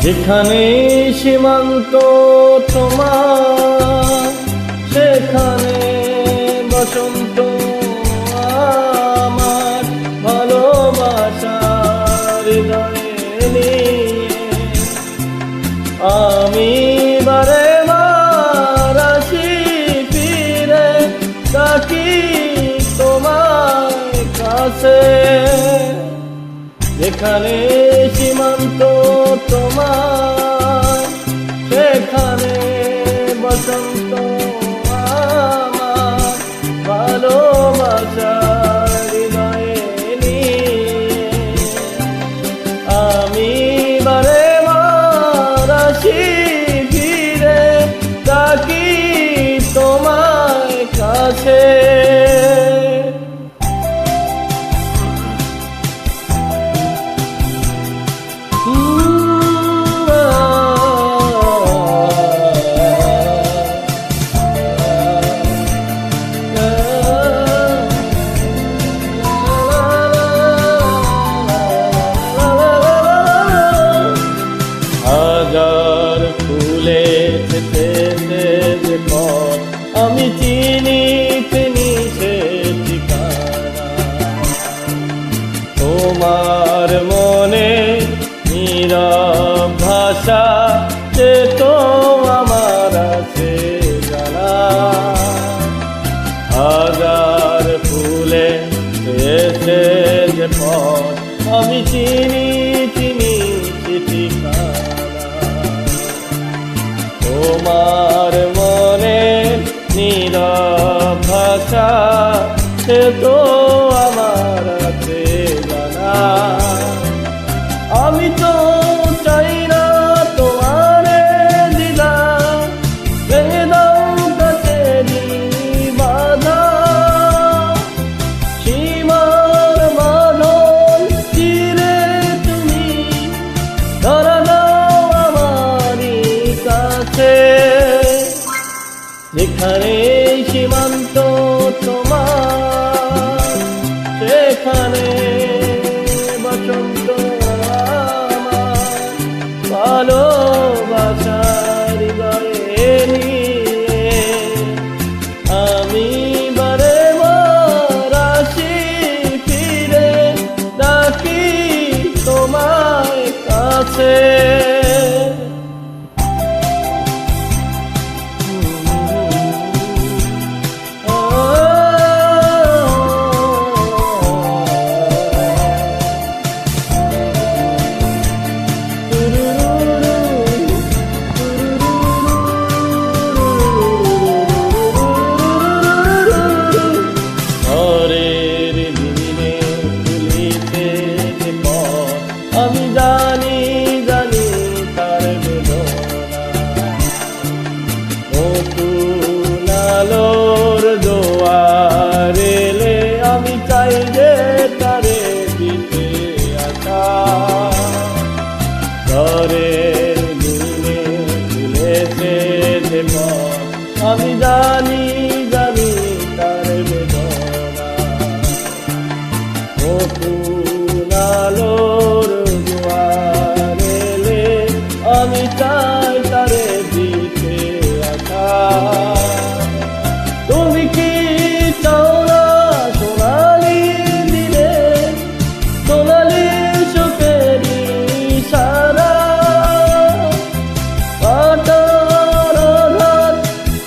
যেখানে সীমান্ত তোমার, সেখানে বসন্ত আমার। ভালোবাসার হৃদয়ে নিয়ে আমি বারে বার আসি ফিরে, তাকি তোমার কাছে। যেখানে সীমান্ত তোমার, সেখানে বসন্ত আমার। ভালোবাসার হৃদয়ে নিয়ে আমি বারে বার আসি ফিরে, তাকি তোমার কাছে। হাজার ফুলে যেতে যে পথ, আমি চিনি চিনি সে ঠিকানা। তোমার মনে নীরব ভাষা, সে তো আমার আছে জানা। হাজার ফুলে যেতে যে পথ, আমি চিনি চিনি সে ঠিকানা। তোমার মনে নীরব ভাষা, সে তো আমার আছে জানা। আমি তো চাই না তোমারে দিলা, ভেঙে দাও কাছেরি বাধা। সীমার বাঁধন চিরে তুমি ধরা দাও আমারই কাছে। যেখানে সীমান্ত তোমার, সেখানে বসন্ত আমার। ভালোবাসার হৃদয়ে নিয়ে আমি বারে বার আসি ফিরে, ডাকি তোমার কাছে। আমি জানি জানি তার বেদনা, নতুন আলোর জোয়ার এলে আমি চাই যে তারে দিতে আসা। ঘরের দিনে তুলেছে যে পথ, আমি জানি জানি তার বেদনা। নতুন আলোর আমি চাই তারে দিতে আসা। তুমি কি চাও না সোনালি দিলে, সোনালি সুখেরি সারা। কাটার আঘাত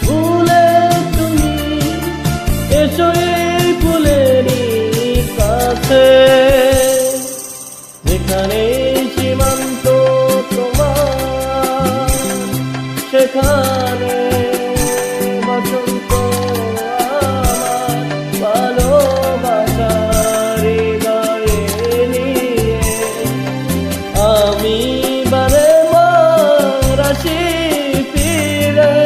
ভুলে তুমি এসো এই ফুলেরই কাছে। যেখানে সীমান্ত তোমার, সেখানে বসন্ত আমার। ভালোবাসার হৃদয়ে নিয়ে আমি বারে বার আসি ফিরে,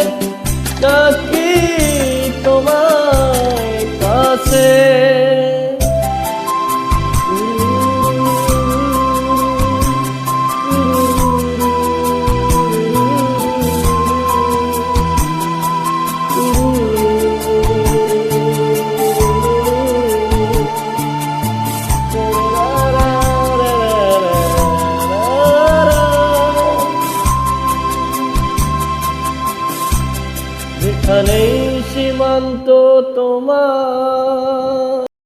ডাকি তোমার কাছে। নেই সীমান্ত তোমার।